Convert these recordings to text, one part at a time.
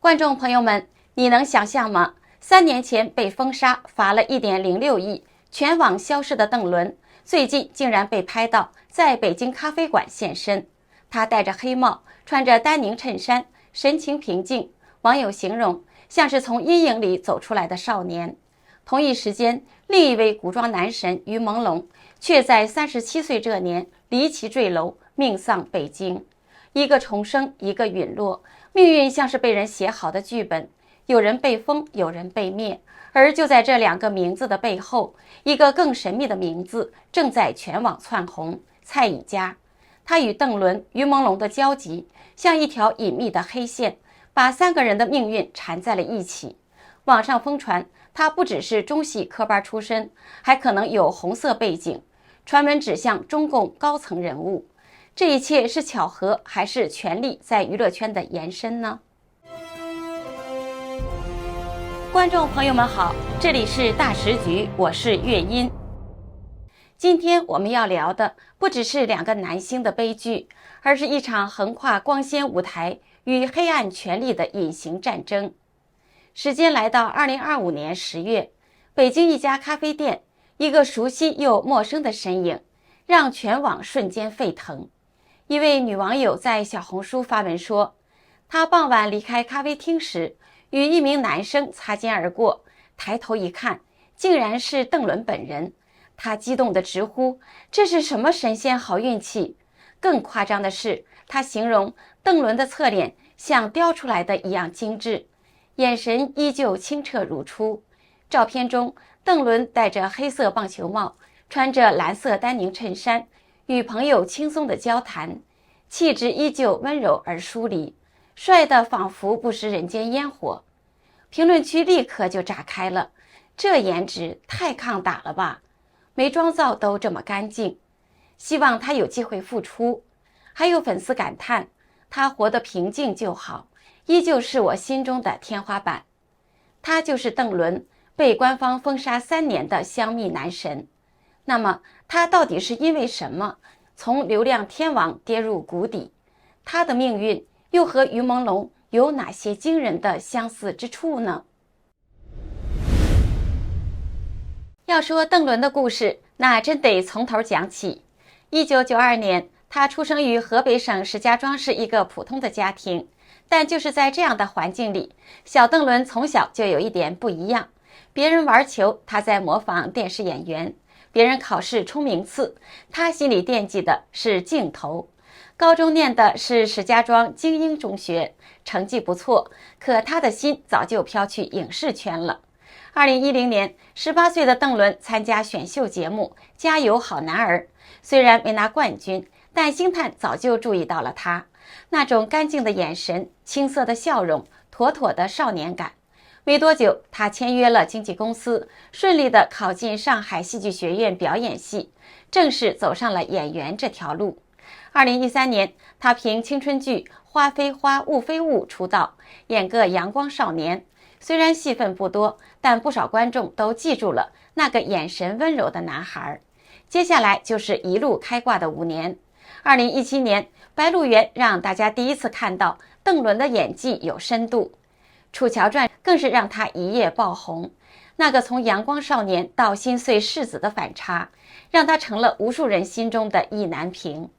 观众朋友们，你能想象吗？3年前被封杀，罚了1.06亿，全网消失的邓伦，最近竟然被拍到在北京咖啡馆现身。他戴着黑帽，穿着丹宁衬衫，神情平静。网友形容像是从阴影里走出来的少年。同一时间，另一位古装男神于朦胧却在37岁这年离奇坠楼，命丧北京。一个重生，一个陨落，命运像是被人写好的剧本，有人被封，有人被灭。而就在这2个名字的背后，一个更神秘的名字正在全网窜红——蔡以嘉。他与邓伦、于朦胧的交集，像一条隐秘的黑线，把3个人的命运缠在了一起。网上疯传，他不只是中戏科班出身，还可能有红色背景，传闻指向中共高层人物。这一切是巧合，还是权力在娱乐圈的延伸呢？观众朋友们好，这里是大时局，我是月音。今天我们要聊的不只是2个男星的悲剧，而是一场横跨光鲜舞台与黑暗权力的隐形战争。时间来到2025年10月，北京一家咖啡店，一个熟悉又陌生的身影，让全网瞬间沸腾。一位女网友在小红书发文说，她傍晚离开咖啡厅时，与一名男生擦肩而过，抬头一看，竟然是邓伦本人。她激动地直呼，这是什么神仙好运气？更夸张的是，她形容邓伦的侧脸像雕出来的一样精致，眼神依旧清澈如初。照片中，邓伦戴着黑色棒球帽，穿着蓝色丹宁衬衫，与朋友轻松的交谈，气质依旧温柔而疏离，帅得仿佛不食人间烟火。评论区立刻就炸开了，这颜值太抗打了吧，没妆造都这么干净，希望他有机会复出。还有粉丝感叹，他活得平静就好，依旧是我心中的天花板。他就是邓伦，被官方封杀3年的香蜜男神。那么他到底是因为什么从流量天王跌入谷底？他的命运又和于朦胧有哪些惊人的相似之处呢？要说邓伦的故事，那真得从头讲起。1992年，他出生于河北省石家庄市一个普通的家庭，但就是在这样的环境里，小邓伦从小就有一点不一样。别人玩球，他在模仿电视演员；别人考试冲名次，他心里惦记的是镜头。高中念的是石家庄精英中学，成绩不错，可他的心早就飘去影视圈了。2010年，18岁的邓伦参加选秀节目《加油好男儿》，虽然没拿冠军，但星探早就注意到了他，那种干净的眼神，青涩的笑容，妥妥的少年感。没多久，他签约了经纪公司，顺利地考进上海戏剧学院表演系，正式走上了演员这条路。2013年，他凭青春剧《花非花，雾非雾》出道，演个阳光少年。虽然戏份不多，但不少观众都记住了那个眼神温柔的男孩。接下来就是一路开挂的5年。2017年，《白鹿原》让大家第一次看到邓伦的演技有深度，《楚乔传》更是让他一夜爆红。那个从阳光少年到心碎世子的反差，让他成了无数人心中的意难平。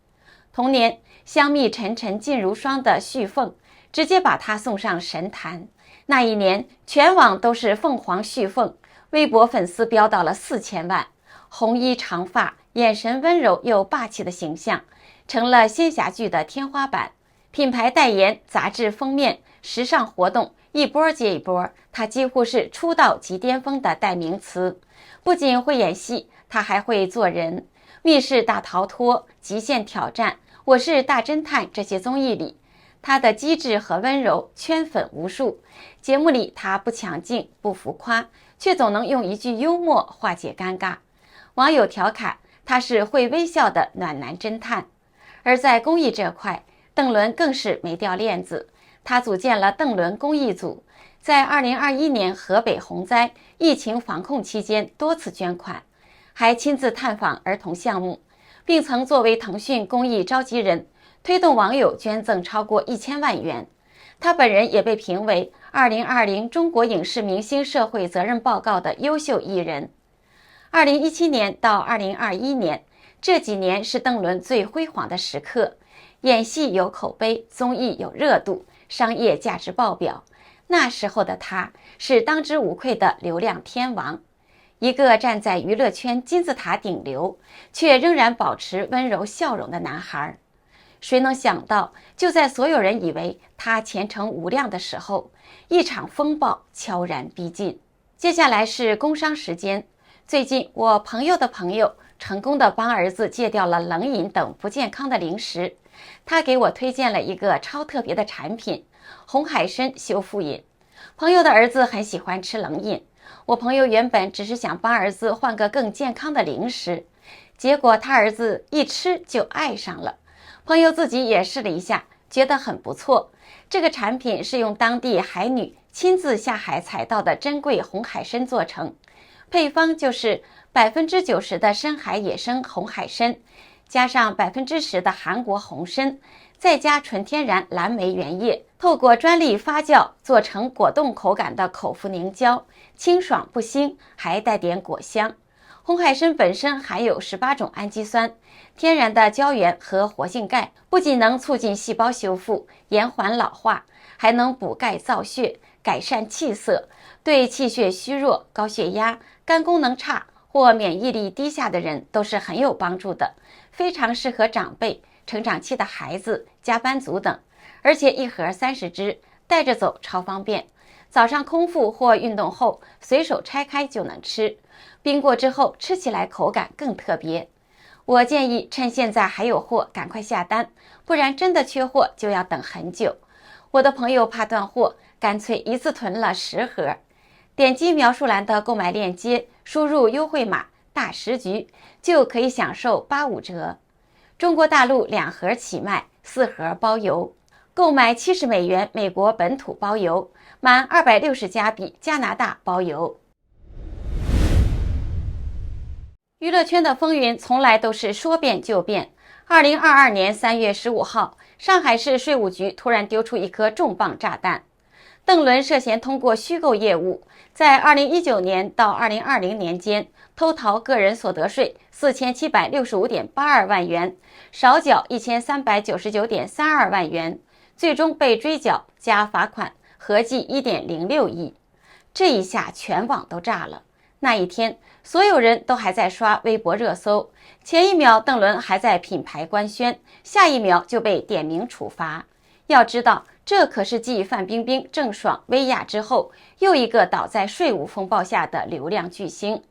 同年，香蜜沉沉烬如霜的旭凤直接把他送上神坛。那一年，全网都是凤凰旭凤，微博粉丝飙到了4000万。红衣长发，眼神温柔又霸气的形象，成了仙侠剧的天花板。品牌代言、杂志封面、时尚活动一波接一波，他几乎是出道即巅峰的代名词。不仅会演戏，他还会做人。密室大逃脱、极限挑战、我是大侦探这些综艺里，他的机智和温柔圈粉无数。节目里他不抢镜不浮夸，却总能用一句幽默化解尴尬。网友调侃他是会微笑的暖男侦探。而在公益这块，邓伦更是没掉链子。他组建了邓伦公益组，在2021年河北洪灾疫情防控期间多次捐款，还亲自探访儿童项目，并曾作为腾讯公益召集人，推动网友捐赠超过1000万元。他本人也被评为2020中国影视明星社会责任报告的优秀艺人。2017年到2021年，这几年是邓伦最辉煌的时刻，演戏有口碑，综艺有热度，商业价值爆表。那时候的他是当之无愧的流量天王，一个站在娱乐圈金字塔顶流，却仍然保持温柔笑容的男孩。谁能想到，就在所有人以为他前程无量的时候，一场风暴悄然逼近。接下来是工商时间。最近我朋友的朋友成功的帮儿子戒掉了冷饮等不健康的零食，他给我推荐了一个超特别的产品——红海参修复饮。朋友的儿子很喜欢吃冷饮，我朋友原本只是想帮儿子换个更健康的零食，结果他儿子一吃就爱上了。朋友自己也试了一下，觉得很不错。这个产品是用当地海女亲自下海采到的珍贵红海参做成，配方就是90%的深海野生红海参，加上10%的韩国红参，再加纯天然蓝莓原液，透过专利发酵做成果冻口感的口服凝胶，清爽不腥，还带点果香。红海参本身含有18种氨基酸、天然的胶原和活性钙，不仅能促进细胞修复、延缓老化，还能补钙造血、改善气色，对气血虚弱、高血压、肝功能差或免疫力低下的人都是很有帮助的，非常适合长辈、成长期的孩子、加班族等。而且一盒30支，带着走超方便，早上空腹或运动后随手拆开就能吃，冰过之后吃起来口感更特别。我建议趁现在还有货赶快下单，不然真的缺货就要等很久。我的朋友怕断货，干脆一次囤了10盒。点击描述栏的购买链接，输入优惠码大10局，就可以享受85折。中国大陆2盒起卖，4盒包邮。购买$70美国本土包邮，满260加币加拿大包邮。娱乐圈的风云从来都是说变就变。2022年3月15号，上海市税务局突然丢出一颗重磅炸弹。邓伦涉嫌通过虚构业务，在2019年到2020年间偷逃个人所得税4765.82万元，少缴1399.32万元，最终被追缴加罚款，合计1.06亿。这一下全网都炸了。那一天，所有人都还在刷微博热搜，前一秒邓伦还在品牌官宣，下一秒就被点名处罚。要知道，这可是继范冰冰、郑爽、薇娅之后，又一个倒在税务风暴下的流量巨星。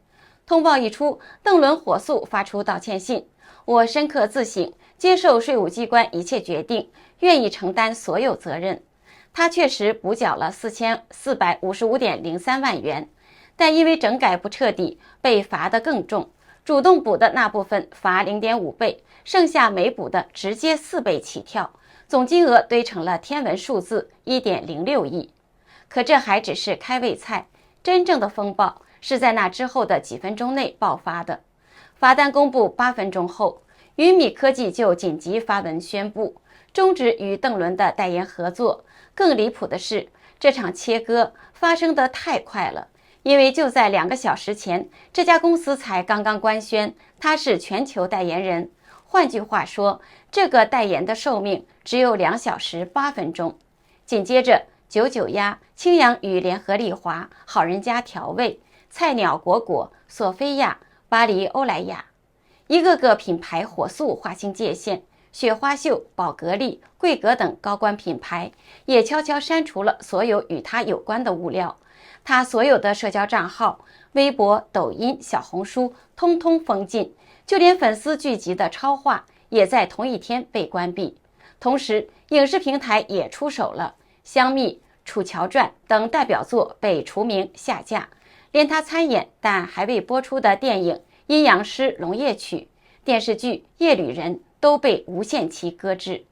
通报一出，邓伦火速发出道歉信：我深刻自省，接受税务机关一切决定，愿意承担所有责任。他确实补缴了4455.03万元，但因为整改不彻底，被罚得更重。主动补的那部分罚0.5倍，剩下没补的直接4倍起跳，总金额堆成了天文数字1.06亿。可这还只是开胃菜，真正的风暴是在那之后的几分钟内爆发的。罚单公布8分钟后，云米科技就紧急发文宣布终止与邓伦的代言合作。更离谱的是，这场切割发生得太快了，因为就在2个小时前，这家公司才刚刚官宣他是全球代言人。换句话说，这个代言的寿命只有2小时8分钟。紧接着，九九鸭、青扬与联合利华、好人家调味、菜鸟果果、索菲亚、巴黎欧莱雅，一个个品牌火速划清界限。雪花秀、宝格丽、桂格等高官品牌也悄悄删除了所有与他有关的物料，他所有的社交账号、微博、抖音、小红书通通封禁，就连粉丝聚集的超话也在同一天被关闭。同时，影视平台也出手了，香蜜、楚乔传等代表作被除名下架，连他参演但还未播出的电影《阴阳师龙夜曲》、电视剧《夜旅人》都被无限期搁置。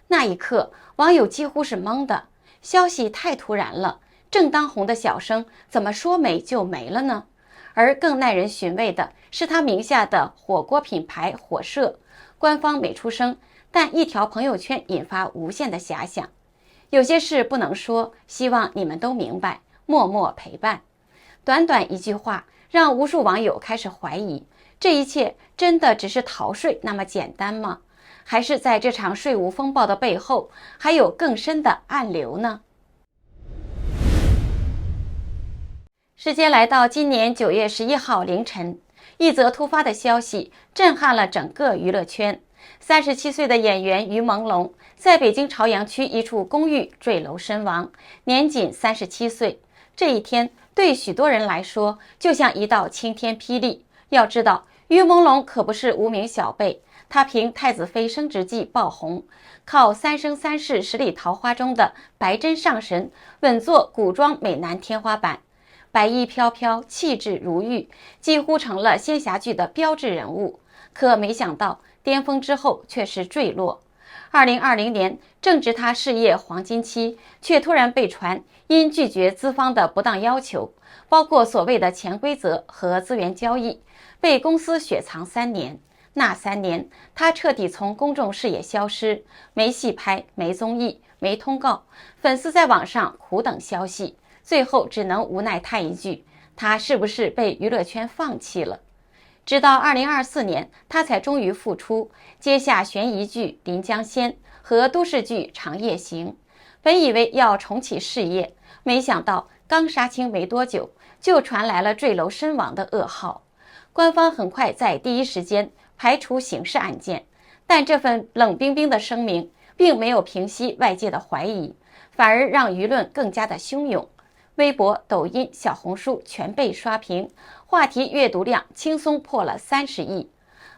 那一刻，网友几乎是懵的，消息太突然了，正当红的小生怎么说没就没了呢？而更耐人寻味的是他名下的火锅品牌火摄，官方没出声，但一条朋友圈引发无限的遐想。有些事不能说，希望你们都明白，默默陪伴。短短一句话，让无数网友开始怀疑，这一切真的只是逃税那么简单吗？还是在这场税务风暴的背后，还有更深的暗流呢？时间来到今年9月11号凌晨，一则突发的消息震撼了整个娱乐圈。37岁的演员于朦胧在北京朝阳区一处公寓坠楼身亡，年仅37岁。这一天对许多人来说就像一道晴天霹雳。要知道，于朦胧可不是无名小辈，他凭《太子妃升职记》爆红，靠《三生三世十里桃花》中的白真上神稳坐古装美男天花板，白衣飘飘，气质如玉，几乎成了仙侠剧的标志人物。可没想到巅峰之后却是坠落。2020年正值他事业黄金期，却突然被传因拒绝资方的不当要求，包括所谓的潜规则和资源交易，被公司雪藏3年。那3年，他彻底从公众视野消失，没戏拍，没综艺，没通告，粉丝在网上苦等消息，最后只能无奈叹一句：他是不是被娱乐圈放弃了？直到2024年，他才终于复出，接下悬疑剧《临江仙》和都市剧《长夜行》。本以为要重启事业，没想到刚杀青没多久，就传来了坠楼身亡的噩耗。官方很快在第一时间排除刑事案件，但这份冷冰冰的声明并没有平息外界的怀疑，反而让舆论更加的汹涌。微博、抖音、小红书全被刷屏，话题阅读量轻松破了30亿。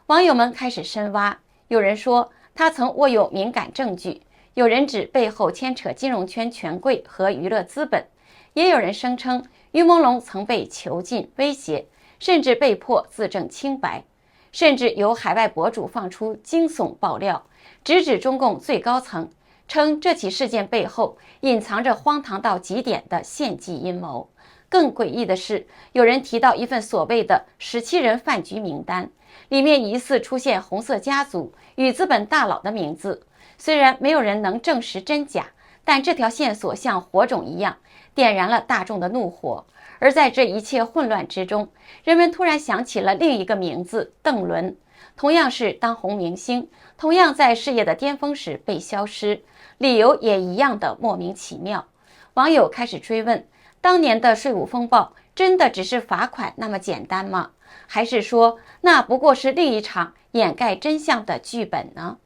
网友们开始深挖，有人说他曾握有敏感证据，有人指背后牵扯金融圈权贵和娱乐资本，也有人声称于朦胧曾被囚禁、威胁，甚至被迫自证清白。甚至有海外博主放出惊悚爆料，直指中共最高层，称这起事件背后隐藏着荒唐到极点的献祭阴谋。更诡异的是，有人提到一份所谓的17人饭局名单，里面疑似出现红色家族与资本大佬的名字。虽然没有人能证实真假，但这条线索像火种一样点燃了大众的怒火。而在这一切混乱之中，人们突然想起了另一个名字——邓伦。同样是当红明星，同样在事业的巅峰时被消失，理由也一样的莫名其妙。网友开始追问，当年的税务风暴真的只是罚款那么简单吗？还是说那不过是另一场掩盖真相的剧本呢？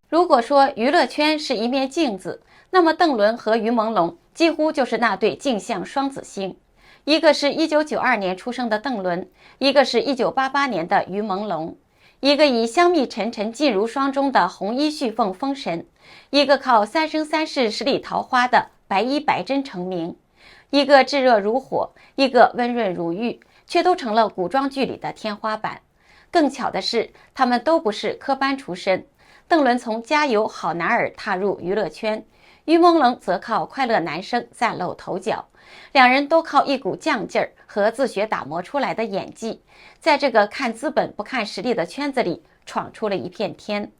如果说娱乐圈是一面镜子，那么邓伦和于朦胧几乎就是那对镜像双子星。一个是1992年出生的邓伦，一个是1988年的于朦胧。一个以香蜜沉沉烬如霜中的红衣旭凤封神，一个靠三生三世十里桃花的白衣白真成名。一个炙热如火，一个温润如玉，却都成了古装剧里的天花板。更巧的是，他们都不是科班出身。邓伦从加油好男儿踏入娱乐圈，于朦胧则靠快乐男声崭露头角。两人都靠一股犟劲儿和自学打磨出来的演技，在这个看资本不看实力的圈子里闯出了一片天。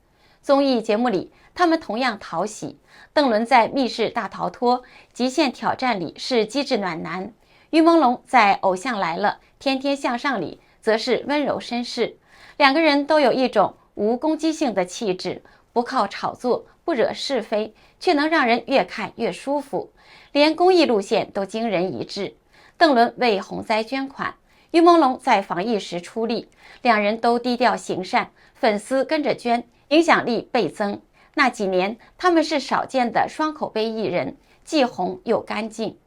综艺节目里，他们同样讨喜。邓伦在《密室大逃脱》《极限挑战》里是机智暖男，于朦胧在《偶像来了》《天天向上》里则是温柔绅士。两个人都有一种无攻击性的气质，不靠炒作，不惹是非，却能让人越看越舒服。连公益路线都惊人一致。邓伦为洪灾捐款，于朦胧在防疫时出力，两人都低调行善，粉丝跟着捐，影响力倍增。那几年，他们是少见的双口碑艺人，既红又干净。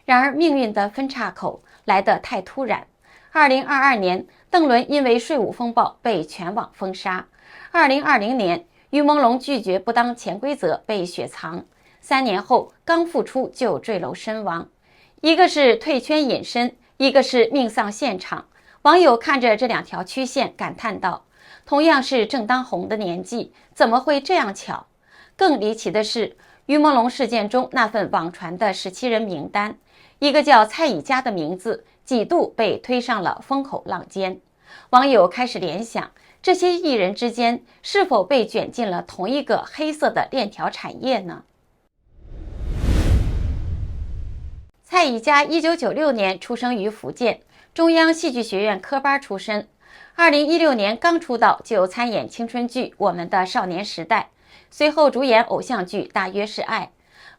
然而命运的分岔口来得太突然。2022年，邓伦因为税务风暴被全网封杀。2020年，于朦胧拒绝不当潜规则被雪藏。3年后刚复出就坠楼身亡，一个是退圈隐身，一个是命丧现场。网友看着这两条曲线感叹道，同样是正当红的年纪，怎么会这样巧？更离奇的是，于朦胧事件中那份网传的17人名单，一个叫蔡以佳的名字几度被推上了风口浪尖。网友开始联想，这些艺人之间是否被卷进了同一个黑色的链条产业呢？蔡以嘉1996年出生于福建，中央戏剧学院科班出身。2016年刚出道就参演青春剧《我们的少年时代》，随后主演偶像剧《大约是爱》。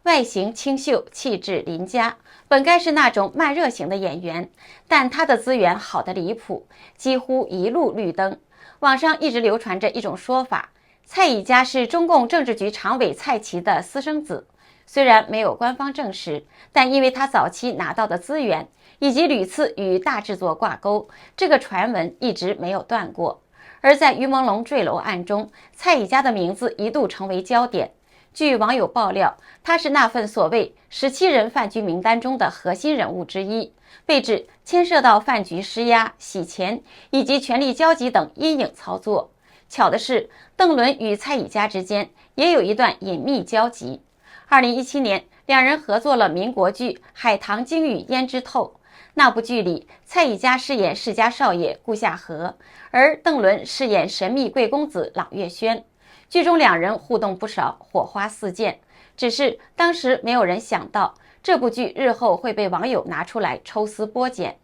外形清秀，气质邻家，本该是那种慢热型的演员，但他的资源好得离谱，几乎一路绿灯。网上一直流传着一种说法，蔡以嘉是中共政治局常委蔡奇的私生子。虽然没有官方证实，但因为他早期拿到的资源以及屡次与大制作挂钩，这个传闻一直没有断过。而在于朦胧坠楼案中，蔡以嘉的名字一度成为焦点。据网友爆料，他是那份所谓17人饭局名单中的核心人物之一，被指牵涉到饭局施压、洗钱以及权力交集等阴影操作。巧的是，邓伦与蔡以嘉之间也有一段隐秘交集。2017年，两人合作了民国剧《海棠经雨胭脂透》。那部剧里，蔡以嘉饰演世家少爷顾夏河，而邓伦饰演神秘贵公子朗月轩。剧中两人互动不少，火花四溅。只是当时没有人想到，这部剧日后会被网友拿出来抽丝剥茧。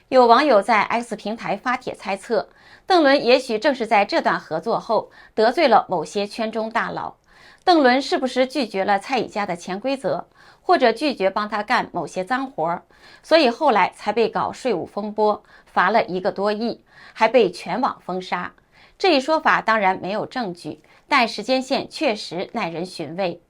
有网友在 X 平台发帖猜测，邓伦也许正是在这段合作后得罪了某些圈中大佬。邓伦是不是拒绝了蔡以嘉的潜规则，或者拒绝帮他干某些脏活，所以后来才被搞税务风波，罚了1个多亿，还被全网封杀。这一说法当然没有证据，但时间线确实耐人寻味。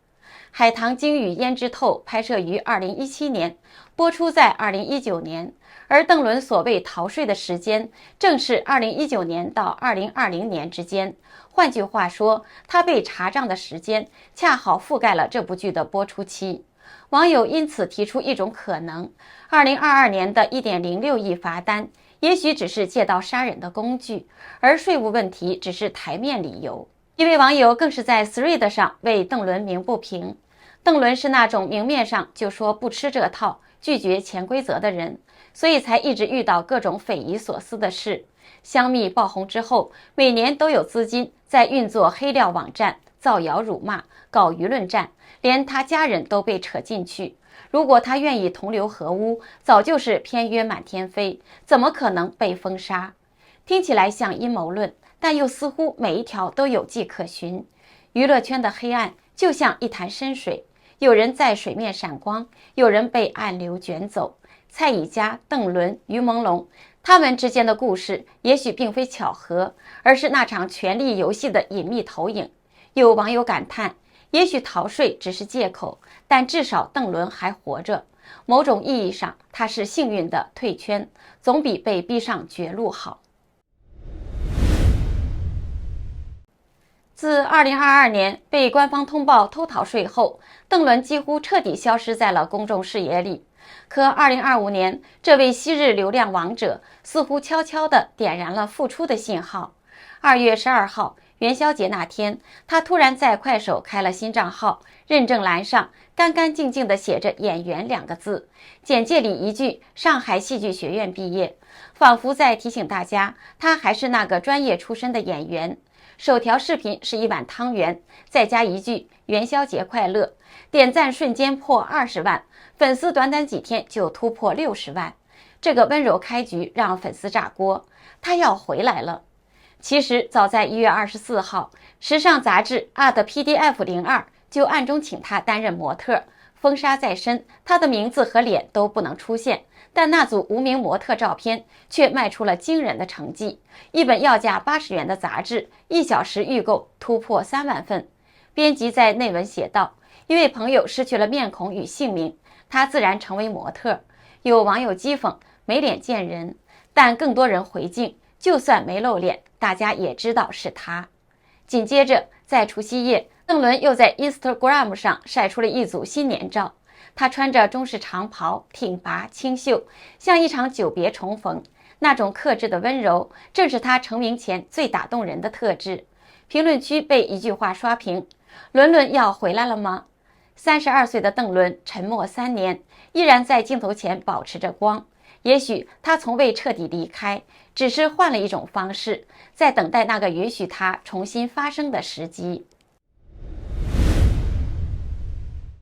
海棠经雨胭脂透拍摄于2017年，播出在2019年，而邓伦所谓逃税的时间正是2019年到2020年之间。换句话说，他被查账的时间恰好覆盖了这部剧的播出期。网友因此提出一种可能：2022年的1.06亿罚单，也许只是借刀杀人的工具，而税务问题只是台面理由。一位网友更是在 Thread 上为邓伦鸣不平。邓伦是那种明面上就说不吃这套、拒绝潜规则的人，所以才一直遇到各种匪夷所思的事。香蜜爆红之后，每年都有资金在运作黑料网站，造谣辱骂，搞舆论战，连他家人都被扯进去。如果他愿意同流合污，早就是片约满天飞，怎么可能被封杀？听起来像阴谋论，但又似乎每一条都有迹可循。娱乐圈的黑暗就像一潭深水，有人在水面闪光，有人被暗流卷走。蔡以嘉、邓伦、于朦胧，他们之间的故事也许并非巧合，而是那场权力游戏的隐秘投影。有网友感叹，也许逃税只是借口，但至少邓伦还活着。某种意义上，他是幸运的退圈，总比被逼上绝路好。自2022年被官方通报偷逃税后，邓伦几乎彻底消失在了公众视野里。可2025年，这位昔日流量王者似乎悄悄地点燃了复出的信号。2月12号，元宵节那天，他突然在快手开了新账号，认证栏上干干净净地写着"演员"2个字，简介里一句上海戏剧学院毕业，仿佛在提醒大家，他还是那个专业出身的演员。首条视频是一碗汤圆，再加一句元宵节快乐，点赞瞬间破20万，粉丝短短几天就突破60万。这个温柔开局让粉丝炸锅，他要回来了。其实早在1月24号，时尚杂志 Art PDF02 就暗中请他担任模特，封杀在身，他的名字和脸都不能出现，但那组无名模特照片却卖出了惊人的成绩。一本要价80元的杂志，1小时预购突破3万份。编辑在内文写道，一位朋友失去了面孔与姓名，他自然成为模特。有网友讥讽没脸见人，但更多人回敬，就算没露脸，大家也知道是他。紧接着在除夕夜，邓伦又在 Instagram 上晒出了一组新年照，他穿着中式长袍，挺拔清秀，像一场久别重逢。那种克制的温柔，正是他成名前最打动人的特质。评论区被一句话刷屏：伦伦要回来了吗？32岁的邓伦沉默3年，依然在镜头前保持着光。也许他从未彻底离开，只是换了一种方式，在等待那个允许他重新发生的时机。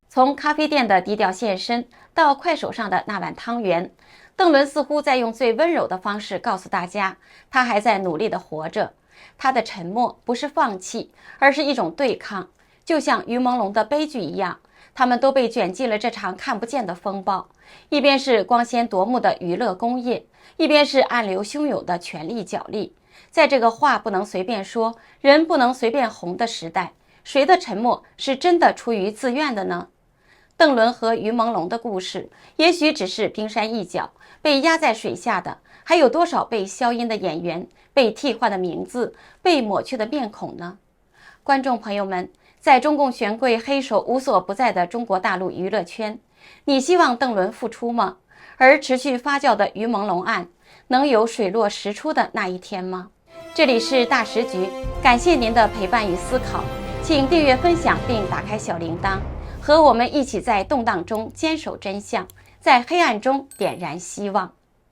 从咖啡店的低调现身到快手上的那碗汤圆，邓伦似乎在用最温柔的方式告诉大家，他还在努力地活着。他的沉默不是放弃，而是一种对抗，就像于朦胧的悲剧一样，他们都被卷进了这场看不见的风暴。一边是光鲜夺目的娱乐工业，一边是暗流汹涌的权力角力。在这个话不能随便说，人不能随便红的时代，谁的沉默是真的出于自愿的呢？邓伦和于朦胧的故事也许只是冰山一角，被压在水下的还有多少被消音的演员，被替换的名字，被抹去的面孔呢？观众朋友们，在中共权贵黑手无所不在的中国大陆娱乐圈，你希望邓伦复出吗？而持续发酵的于朦胧案能有水落石出的那一天吗？这里是大时局，感谢您的陪伴与思考，请订阅分享并打开小铃铛，和我们一起在动荡中坚守真相，在黑暗中点燃希望。